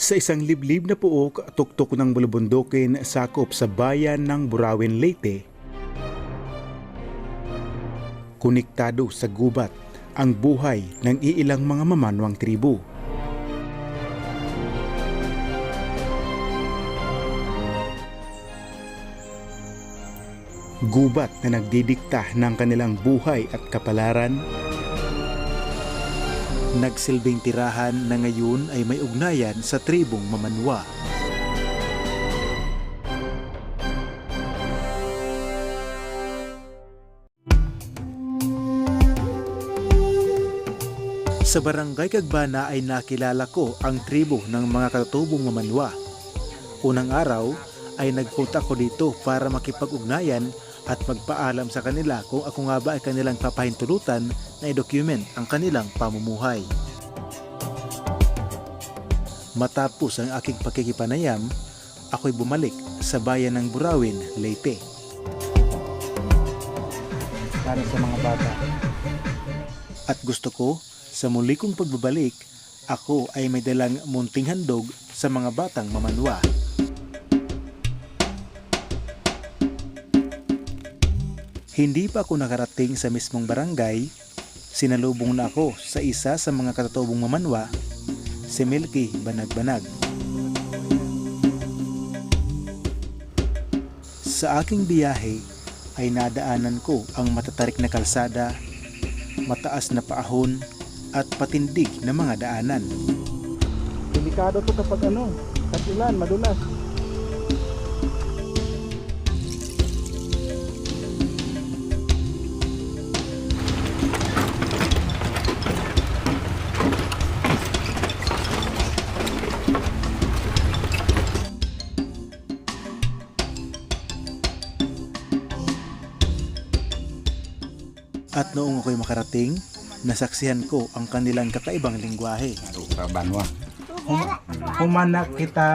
Sa isang liblib na puok, tuktok ng bulubundukin sakop sa bayan ng Burawin, Leyte, konektado sa gubat ang buhay ng iilang mga mamanwang tribo. Gubat na nagdidikta ng kanilang buhay at kapalaran, nagsilbing tirahan na ngayon ay may ugnayan sa tribong Mamanwa. Sa barangay Kagbana ay nakilala ko ang tribo ng mga katutubong Mamanwa. Unang araw ay nagpunta ko dito para makipag-ugnayan at magpaalam sa kanila kung ako nga ba ay kanilang papahintulutan na i-document ang kanilang pamumuhay. Matapos ang aking pakikipanayam, ako'y bumalik sa bayan ng Burawin, Leyte. Para sa mga bata. At gusto ko, sa muli kong pagbabalik, ako ay may dalang munting handog sa mga batang Mamanwa. Hindi pa ako nakarating sa mismong barangay, sinalubong na ako sa isa sa mga katutubong Mamanwa, si Milky Banag-Banag. Sa aking biyahe ay nadaanan ko ang matatarik na kalsada, mataas na paahon at patindig na mga daanan. Delikado to kapag tag-ulan, madulas. At noong ako'y makarating, nasaksihan ko ang kanilang kakaibang lingwahe. Kabanwa. Humana kita,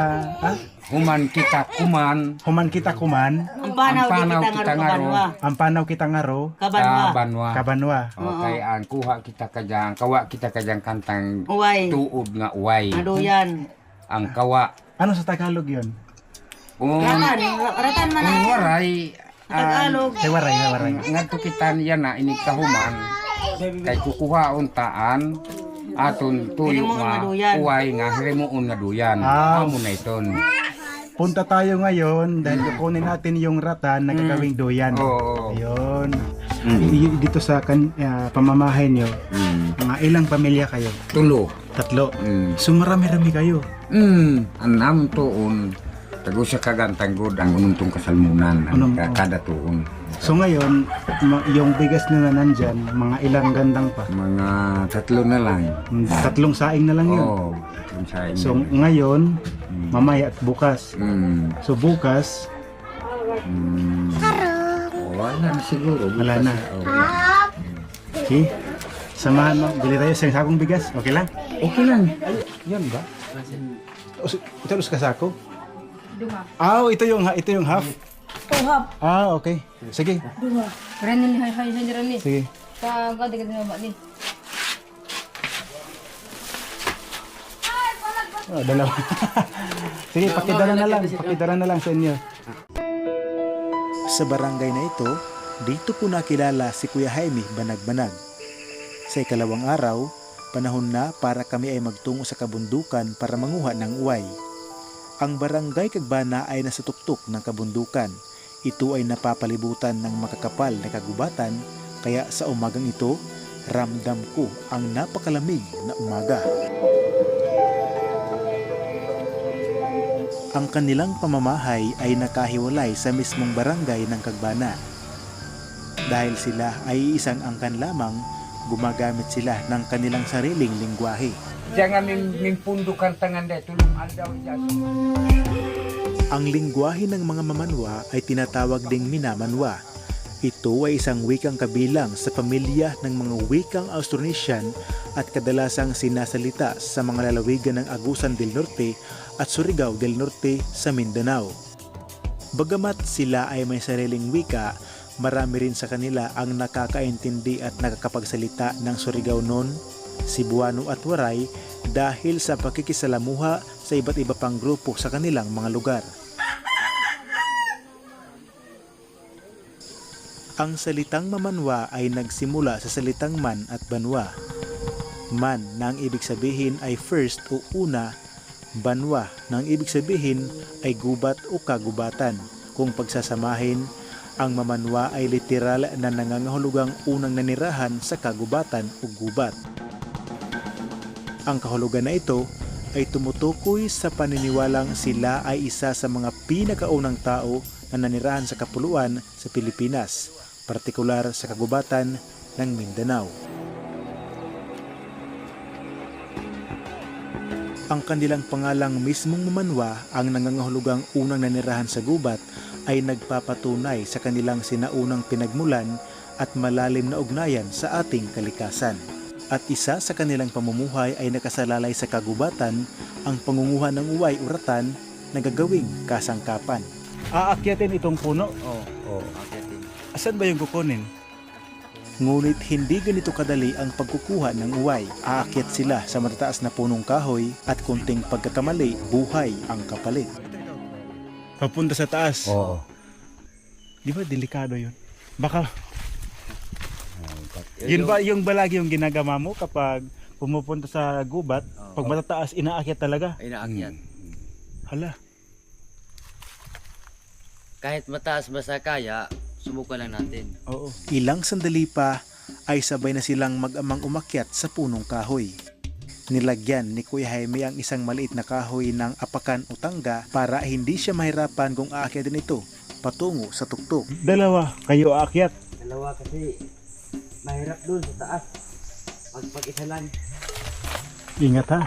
Human kita kuman. Human kita kuman, Ang panaw di kita ngaro ang panaw kita ngaro, kabanwa. Kabanwa. kabanwa. Okay, ang kuha kita kajang, kawa kita kajang kantang Uway. tuod nga uway. Aduyan. Ang kawa. Ano sa Tagalog yun? Ratan man Kung ang waray, Tagalog. Waray. ngadto kita niya na inikahuman. Kay kukuha untaan aton tuyo Hirimuon nga nga duyan. uway nga hirimuon nga duyan. Amo na iton. Punta tayo ngayon dahil kukunin natin yung ratan na gagawing duyan. Oo. Ayun. Dito sa pamamahay nyo, mga ilang pamilya kayo? Tulo. 3. So marami-rami kayo. Anam tuon. Tago sa kagantang god ang ununtong kasalmunan ang kada tuon. So ngayon, yung bigas na nandyan, mga ilang gandang pa? Mga 3 na lang. 3 saing na lang yun. Oo. So ngayon, mamaya at bukas. So bukas, Wala na siguro. wala na. Okay. Samahan mo. Bili tayo sa sakong bigas. Okay lang? Okay lang. Yan ba? Ito los kasako? Ito yung half. Tuhap. Okay. Sige. Dua. Keren ni hay sa jaran ni. Sige. Sa gadi gadi na ba ni. Dalawa. Sige, pakidala na lang sa inyo. Sa barangay na ito, dito po nakilala si Kuya Jaime Banag-Banag. Sa ikalawang araw, panahon na para kami ay magtungo sa kabundukan para manguha ng uway. Ang barangay Kagbana ay nasa tuktok ng kabundukan. Ito ay napapalibutan ng makakapal na kagubatan, kaya sa umagang ito, ramdam ko ang napakalamig na umaga. Ang kanilang pamamahay ay nakahiwalay sa mismong barangay ng Kagbana. Dahil sila ay isang angkan lamang, gumagamit sila ng kanilang sariling lingwahe. Jangan mimpundukan tangan deh tulung aldaw dyan. Ang lingwahe ng mga Mamanwa ay tinatawag ding Minamanwa. Ito ay isang wikang kabilang sa pamilya ng mga wikang Austronesian at kadalasang sinasalita sa mga lalawigan ng Agusan del Norte at Surigao del Norte sa Mindanao. Bagamat sila ay may sariling wika, marami rin sa kanila ang nakakaintindi at nakakapagsalita ng Surigao noon, Cebuano at Waray dahil sa pakikisalamuha sa iba't iba pang grupo sa kanilang mga lugar. Ang salitang mamanwa ay nagsimula sa salitang man at banwa. Man na ang ibig sabihin ay first o una, banwa na ang ibig sabihin ay gubat o kagubatan. Kung pagsasamahin, ang mamanwa ay literal na nangangahulugang unang nanirahan sa kagubatan o gubat. Ang kahulugan na ito ay tumutukoy sa paniniwalang sila ay isa sa mga pinakaunang tao na nanirahan sa kapuluan sa Pilipinas, partikular sa kagubatan ng Mindanao. Ang kanilang pangalang mismong mamanwa, ang nangangahulugang unang nanirahan sa gubat, ay nagpapatunay sa kanilang sinaunang pinagmulan at malalim na ugnayan sa ating kalikasan. At isa sa kanilang pamumuhay ay nakasalalay sa kagubatan, ang pangunguha ng uway uratan na gagawing kasangkapan. Aakyatin itong puno? Oo, akyatin. Asan ba yung kukunin? Ngunit hindi ganito kadali ang pagkukuha ng uway. Aakyat sila sa matataas na punong kahoy at kunting pagkakamali, buhay ang kapalit. Papunta sa taas? Oo. Di ba delikado yun? Baka... Yun ba yung balagi yung ginagama mo kapag pumupunta sa gubat, pag matataas, inaakyat talaga? Inaakyat. Hala. Kahit mataas basta kaya, subukan lang natin. Oo. Ilang sandali pa ay sabay na silang mag-amang umakyat sa punong kahoy. Nilagyan ni Kuya Jaime ang isang maliit na kahoy ng apakan o tangga para hindi siya mahirapan kung aakyatin ito patungo sa tuktok. Dalawa kayo aakyat. Dalawa kasi mahirap dun sa taas. Pag-isa lang. Ingat ha.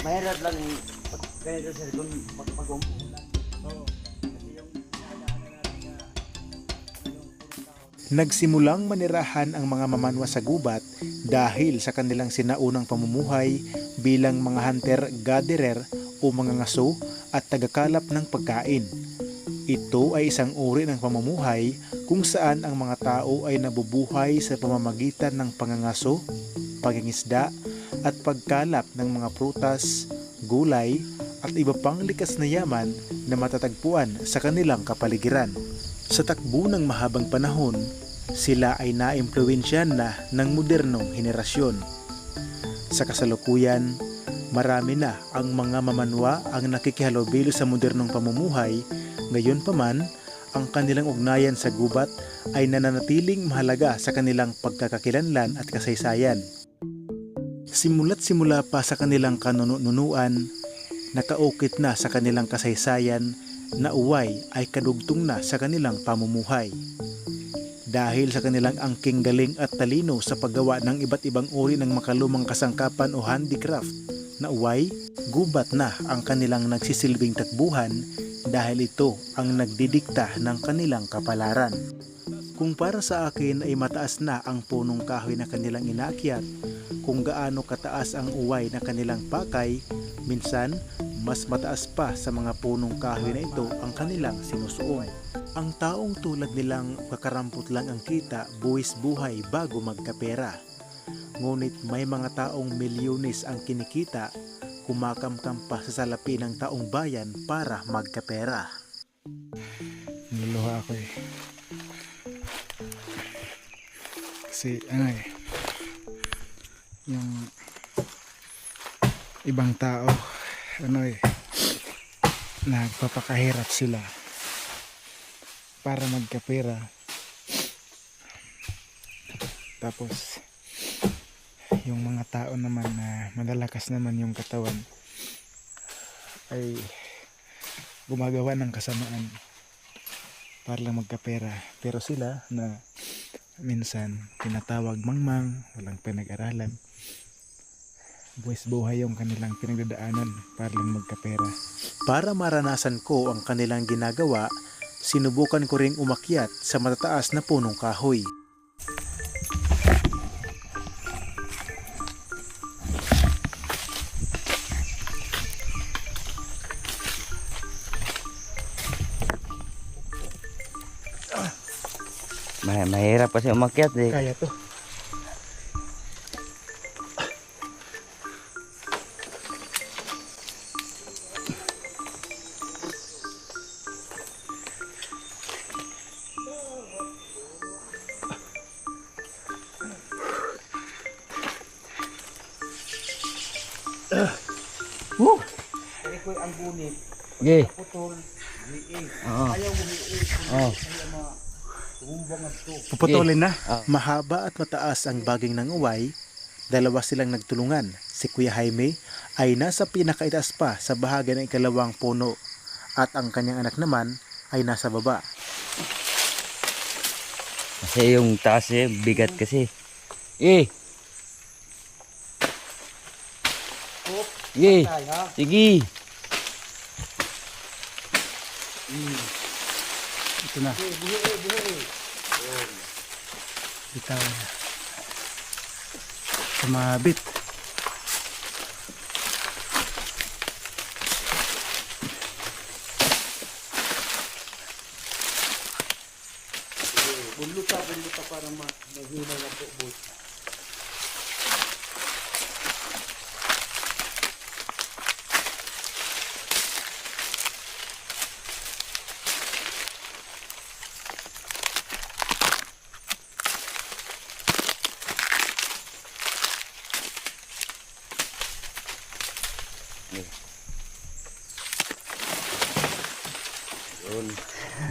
Mahirap lang ganito sir kung pag-umulan. Nagsimulang manirahan ang mga mamanwa sa gubat dahil sa kanilang sinaunang pamumuhay bilang mga hunter-gatherer o mga ngaso at tagakalap ng pagkain. Ito ay isang uri ng pamumuhay kung saan ang mga tao ay nabubuhay sa pamamagitan ng pangangaso, pangingisda at pagkalap ng mga prutas, gulay at iba pang likas na yaman na matatagpuan sa kanilang kapaligiran. Sa takbo ng mahabang panahon, sila ay naimpluwensyahan na ng modernong henerasyon. Sa kasalukuyan, marami na ang mga mamanwa ang nakikihalubilo sa modernong pamumuhay. Ngayon pa man, ang kanilang ugnayan sa gubat ay nananatiling mahalaga sa kanilang pagkakakilanlan at kasaysayan. Simula't simula pa sa kanilang kanunuan, nakaukit na sa kanilang kasaysayan na uway ay kadugtong na sa kanilang pamumuhay. Dahil sa kanilang angking galing at talino sa paggawa ng iba't ibang uri ng makalumang kasangkapan o handicraft na uway, gubat na ang kanilang nagsisilbing takbuhan dahil ito ang nagdidikta ng kanilang kapalaran. Kung para sa akin ay mataas na ang punong kahoy na kanilang inaakyat, kung gaano kataas ang uway na kanilang pakay, minsan mas mataas pa sa mga punong kahoy na ito ang kanilang sinusuong. Ang taong tulad nilang kakarampot lang ang kita, buwis buhay bago magkapera. Ngunit may mga taong milyones ang kinikita, kumakamkam pa sa salapi ng taong bayan para magkapera. Niluluha ako eh. Kasi yung ibang tao, nagpapakahirap sila para magkapera. Tapos yung mga tao naman na malalakas naman yung katawan ay gumagawa ng kasamaan para lang magkapera. Pero sila na minsan tinatawag mangmang, walang pinag-aralan, buwis buhay yung kanilang pinagdadaanan para lang magkapera. Para maranasan ko ang kanilang ginagawa, sinubukan ko ring umakyat sa matataas na punong kahoy. Mahirap kasi umakyat eh. Kaya to. Woo! Kaya ko ang gunit, Sige. putol, Oo. ayaw bumiit. Oo. Tumumbang at to. Puputulin na. Ah. Mahaba at mataas ang baging ng uway. Dalawa silang nagtulungan. Si Kuya Jaime ay nasa pinakaitaas pa sa bahagi ng ikalawang puno at ang kanyang anak naman ay nasa baba. Kasi yung taas eh, bigat kasi. Eh! Sige! Sige! Ito na. Bitaw na. Sumabit. Bunluta para mahina na po, boss.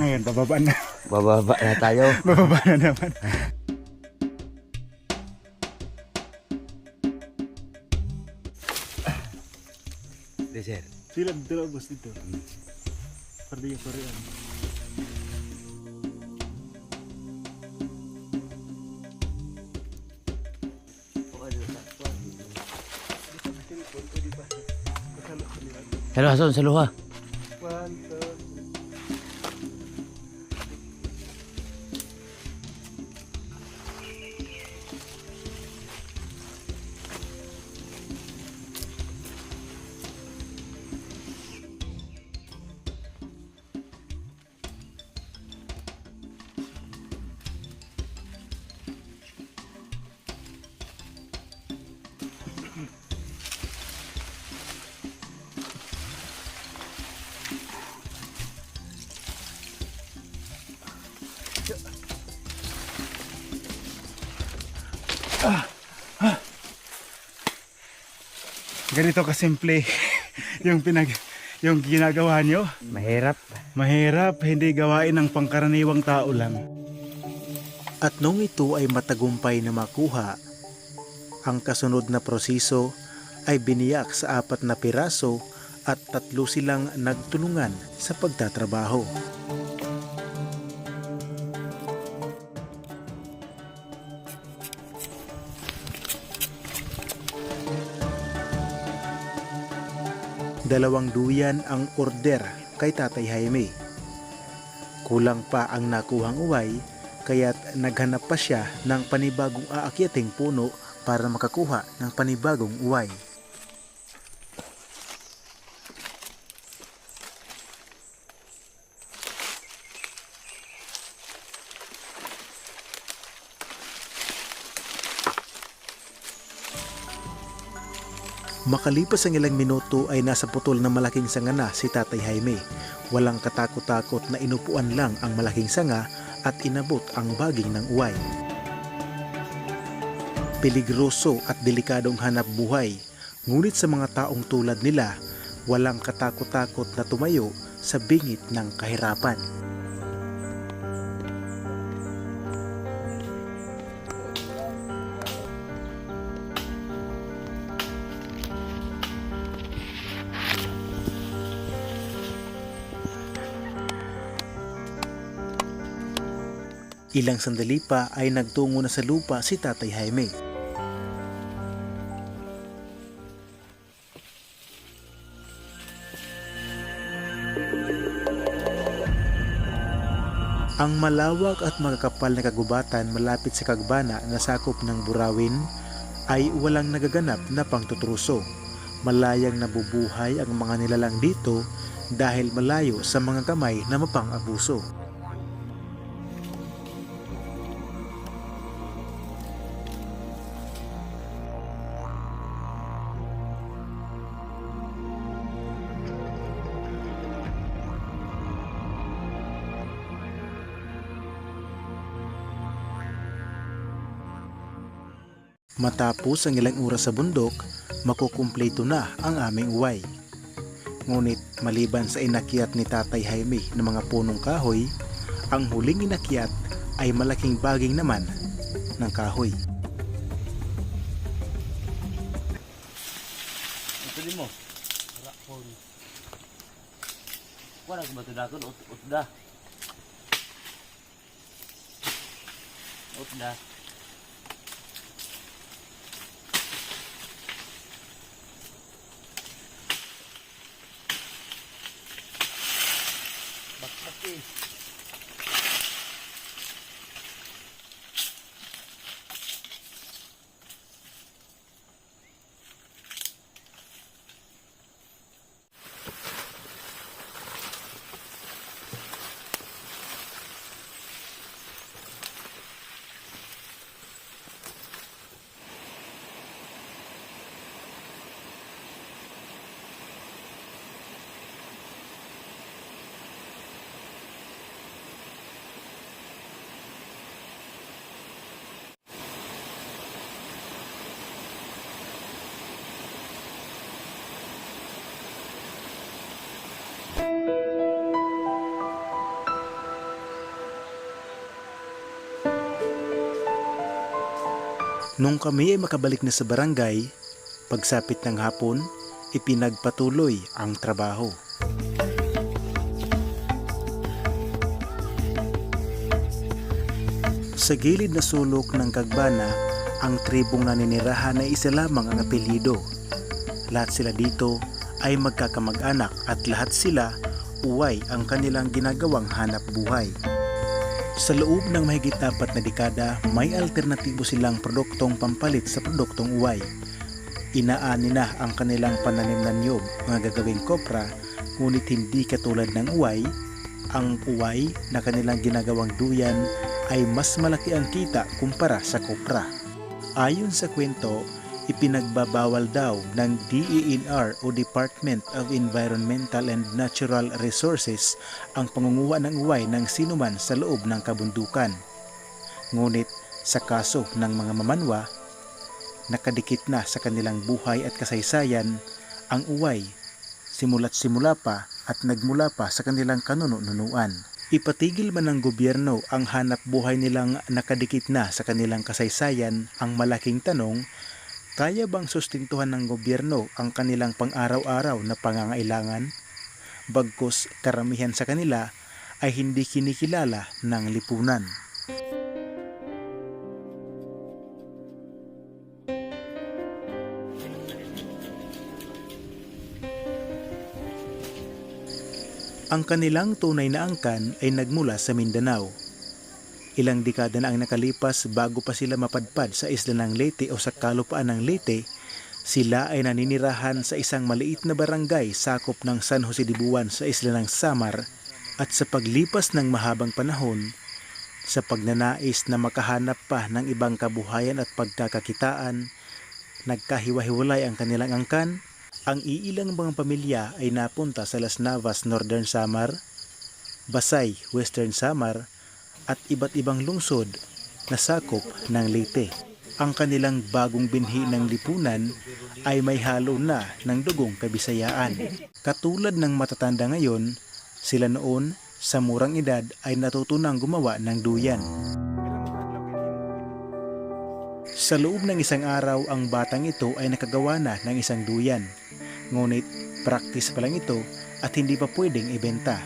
Ngayon, bababa na. Bababa na tayo. Bababa na naman. Sir. Sila dito, boss, dito. Pariyan. Hello, ason sa luha. Ganito kasimple yung ginagawa nyo. Mahirap. Mahirap, hindi gawain ng pangkaraniwang tao lang. At nung ito ay matagumpay na makuha, ang kasunod na proseso ay biniyak sa 4 na piraso at 3 silang nagtulungan sa pagtatrabaho. Dalawang duyan ang order kay Tatay Jaime. Kulang pa ang nakuhang uway, kaya't naghanap pa siya ng panibagong aakyating puno para makakuha ng panibagong uway. Makalipas ang ilang minuto ay nasa putol na malaking sanga na si Tatay Jaime. Walang katakot-takot na inupuan lang ang malaking sanga at inabot ang baging ng uway. Peligroso at delikadong hanap buhay, ngunit sa mga taong tulad nila, walang katakot-takot na tumayo sa bingit ng kahirapan. Ilang sandali pa ay nagtungo na sa lupa si Tatay Jaime. Ang malawak at magkakapal na kagubatan malapit sa kagbana na sakop ng Burawin ay walang nagaganap na pangtutruso. Malayang nabubuhay ang mga nilalang dito dahil malayo sa mga kamay na mapang-abuso. Matapos ang ilang oras sa bundok, makukumpleto na ang aming uway. Ngunit maliban sa inakyat ni Tatay Jaime ng mga punong kahoy, ang huling inakyat ay malaking baging naman ng kahoy. Ito din mo. Rakon. Wala ko ba ito dakon? Utda. Utda. Bakbak eh. Nung kami ay makabalik na sa barangay, pagsapit ng hapon, ipinagpatuloy ang trabaho. Sa gilid na sulok ng Kagbana, ang tribong naninirahan ay isa lamang ang apelyido. Lahat sila dito ay magkakamag-anak at lahat sila uway ang kanilang ginagawang hanap buhay. Sa loob ng mahigit 4 na dekada, may alternatibo silang produktong pampalit sa produktong uway. Inaani na ang kanilang pananim na niyog, mga gagawing kopra, ngunit hindi katulad ng uway. Ang uway na kanilang ginagawang duyan ay mas malaki ang kita kumpara sa kopra. Ayon sa kwento, ipinagbabawal daw ng DENR o Department of Environmental and Natural Resources ang pangunguha ng uway ng sinuman sa loob ng kabundukan. Ngunit sa kaso ng mga mamanwa, nakadikit na sa kanilang buhay at kasaysayan ang uway, simula't simula pa at nagmula pa sa kanilang kanununuan. Ipatigil man ng gobyerno ang hanap buhay nilang nakadikit na sa kanilang kasaysayan, ang malaking tanong, kaya bang sustentuhan ng gobyerno ang kanilang pang-araw-araw na pangangailangan? Bagkus karamihan sa kanila ay hindi kinikilala ng lipunan. Ang kanilang tunay na angkan ay nagmula sa Mindanao. Ilang dekada na ang nakalipas bago pa sila mapadpad sa isla ng Leyte o sa kalupaan ng Leyte, sila ay naninirahan sa isang maliit na barangay sakop ng San Jose de Buwan sa isla ng Samar, at sa paglipas ng mahabang panahon, sa pagnanais na makahanap pa ng ibang kabuhayan at pagkakakitaan, nagkahiwa-hiwalay ang kanilang angkan. Ang iilang mga pamilya ay napunta sa Las Navas, Northern Samar, Basay, Western Samar, at iba't ibang lungsod na sakop ng Leyte. Ang kanilang bagong binhi ng lipunan ay may halo na ng dugong Kabisayaan. Katulad ng matatanda ngayon, sila noon sa murang edad ay natutunang gumawa ng duyan. Sa loob ng isang araw, ang batang ito ay nakagawa na ng isang duyan. Ngunit practice pa lang ito at hindi pa pwedeng ibenta.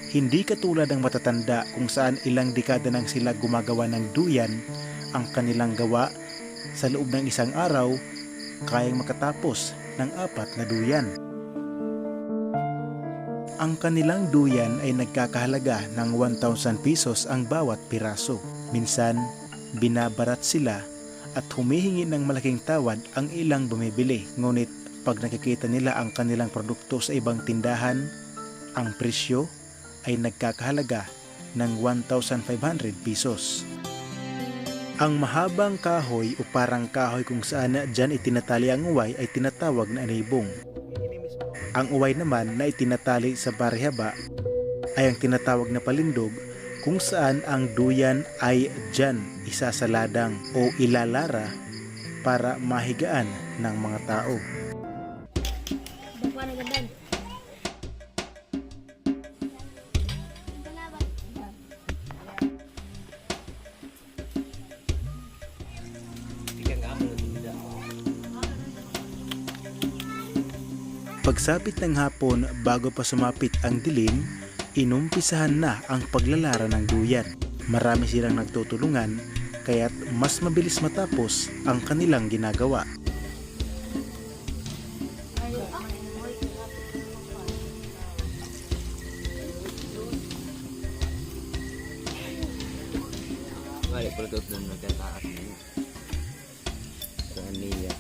Hindi katulad ng matatanda kung saan ilang dekada nang sila gumagawa ng duyan, ang kanilang gawa sa loob ng isang araw kayang makatapos ng 4 na duyan. Ang kanilang duyan ay nagkakahalaga ng 1,000 pesos ang bawat piraso. Minsan, binabarat sila at humihingi ng malaking tawad ang ilang bumibili. Ngunit pag nakikita nila ang kanilang produkto sa ibang tindahan, ang presyo ay nagkakahalaga ng 1,500 pesos. Ang mahabang kahoy o parang kahoy kung saan dyan itinatali ang uway ay tinatawag na anibong. Ang uway naman na itinatali sa barihaba ay ang tinatawag na palindog, kung saan ang duyan ay dyan isasaladang o ilalara para mahigaan ng mga tao. Bapa na gandan. Pagsapit ng hapon bago pa sumapit ang dilim, inumpisahan na ang paglalara ng duyan. Marami silang nagtutulungan kaya't mas mabilis matapos ang kanilang ginagawa. Balik pala doon nagkataas niya. Sa niya.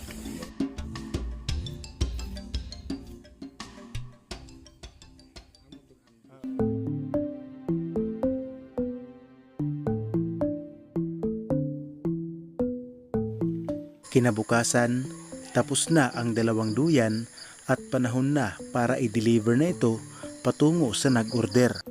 Kinabukasan, tapos na ang dalawang duyan at panahon na para i-deliver na ito patungo sa nag-order.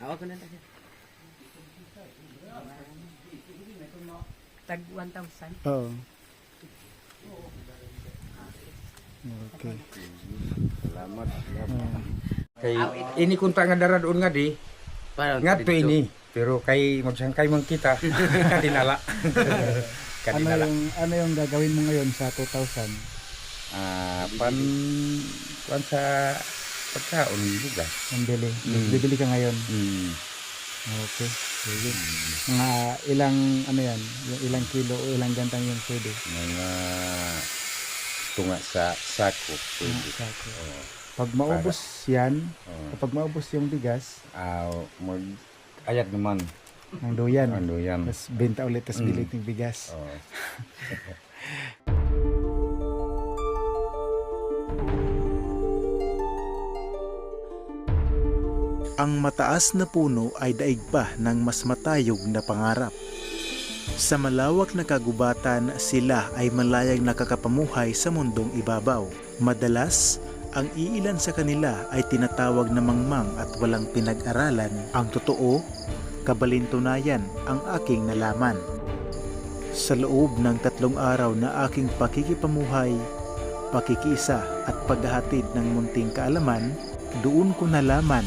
Hawak ko na tayo. Tag 1,000. Oo. Okay. Salamat. Kay ini kunta nga dara doon nga di. Parang Nga to ini. Pero kay magsangkay man kita. Kadinala. Kadinala. Ano yung gagawin mo ngayon sa 2,000? Pan sa pagkaon juga. Ang bibili ka ngayon. Okay. Sige. Mga ilang ano yan? Yung ilang kilo o ilang gantang yung pwede? Mga tunga sa sako. Pwede. Sako. Pag maubos yan, kapag maubos yung bigas, Mag ayat naman. ng duyan, Ano yan? tapos benta ulit, tapos bili ng bigas. Oh. Ang mataas na puno ay daig pa ng mas matayog na pangarap. Sa malawak na kagubatan, sila ay malayang nakakapamuhay sa mundong ibabaw. Madalas, ang iilan sa kanila ay tinatawag na mangmang at walang pinag-aralan. Ang totoo, kabalintunayan ang aking nalaman. Sa loob ng 3 araw na aking pakikipamuhay, pakikiisa at paghahatid ng munting kaalaman, doon ko nalaman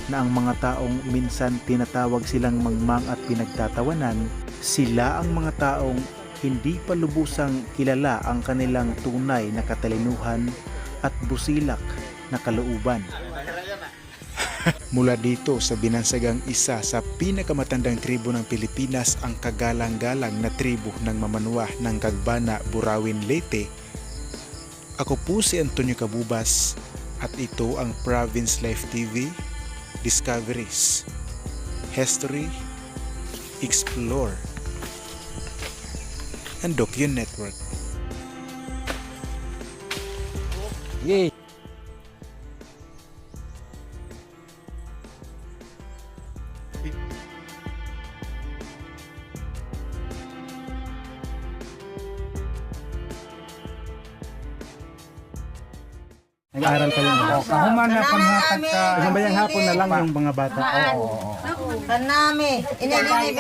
na ang mga taong minsan tinatawag silang mangmang at pinagtatawanan, sila ang mga taong hindi pa lubusang kilala ang kanilang tunay na katalinuhan at busilak na kalooban. Mula dito sa binansagang isa sa pinakamatandang tribo ng Pilipinas, ang kagalang-galang na tribo ng Mamanwa ng Gagbana, Burawin, Leyte. Ako po si Antonio Cabubas at ito ang Province Life TV, Discoveries, History, Explore, and Docu Network. Yay! Nag-aaral kayo na. Kahuman na panghatag ka. Isang bayang hapon na lang yung mga bata. Kanami. Inibig.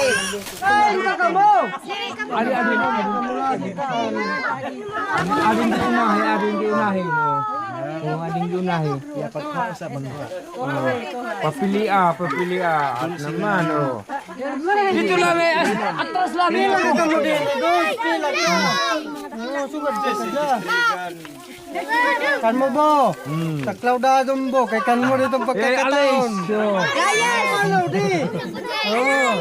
Ading di unahe no. Yung ading di unahe. Kaya pagkausapan mo. Papilia at naman oh. Dito lang eh. Atras lang eh. Kan mo bo? Taklaw dadong bo, kay kan mo dito pagkakataon. Kaya. Ano di? Oh.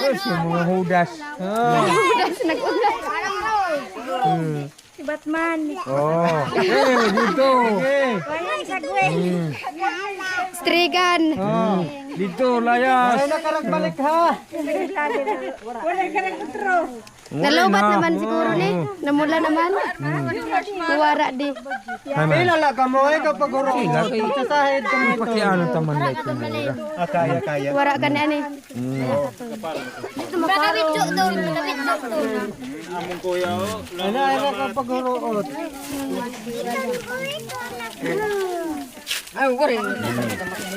Yung mga hudas. Udas nag-udas. Si Batman. Oh. Dito. Strigan. Dito layas. Ay nakaragbalik ha. Nalobat naman siguro ni. Namula naman. Kuwara di. Ilala ka mo ay kapag uro. Sasahid ka mo ito. Pakiano taman like ko. Kaya. Kuwara ka na ani. Ay kapag uruot.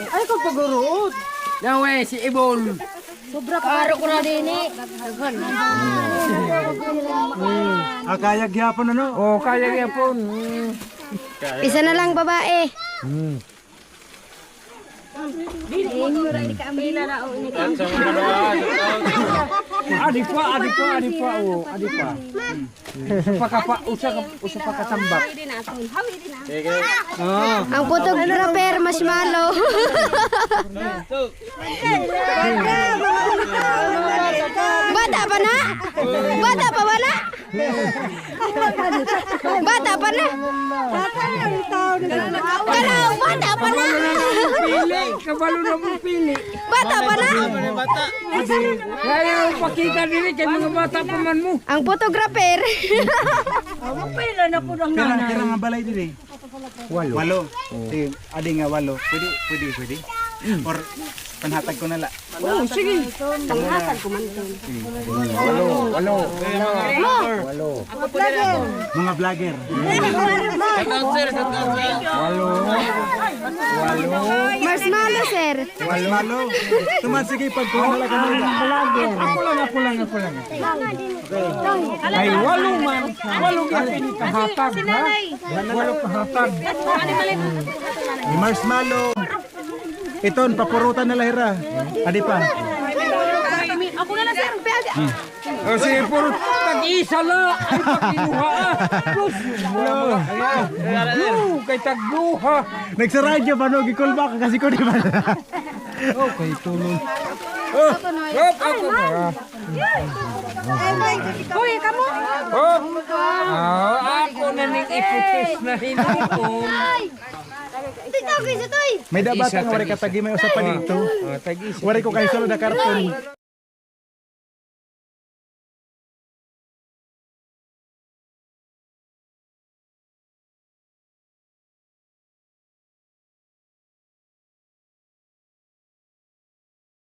Ay kapag uruot. Yawe si Ibon. Sobra karo ko na din eh. Kaya gyapon ano? Oh, kaya gyapon. Isa na lang babae. Adi pa oh, adi pa. Usa pa katambak. Ang photographer marshmallow. Bata pa na? Bata pa ba na? Bata pa na? Kalau bata pa na? Pili, kabalo na mo pili. Bata pa na? Kaya pakita dili kay mga bata pa man mo. Ang photographer. Kira nga balay dili. Walo. Si adi nga walo. Pwede. Or panhatag ko na la. Oh, sige. Walo. Mga vlogger. Marshmallow, sir. Malo. Tuman sige pag kumala ka nila. Ako lang. Ay, walo man. Walo ka pinikahatag, ha? Walo kahatag. Ni Marshmallow. Iton papurutan na lahira. Adi pa. Ako na lang, sir. O sige, puro tag-isa la. Ay, pakinuha. Kay tagduha. Nagsaradyo pa no gikulba ka kasi ko di ba. Okay, tulong. Oh, ako na. Uy, kamu. Ako na ning iputis na hinukon. Titoy, May dabat ang wari katagi may usap pa dito. Tag-isa. Wari ko kayo solo na karton.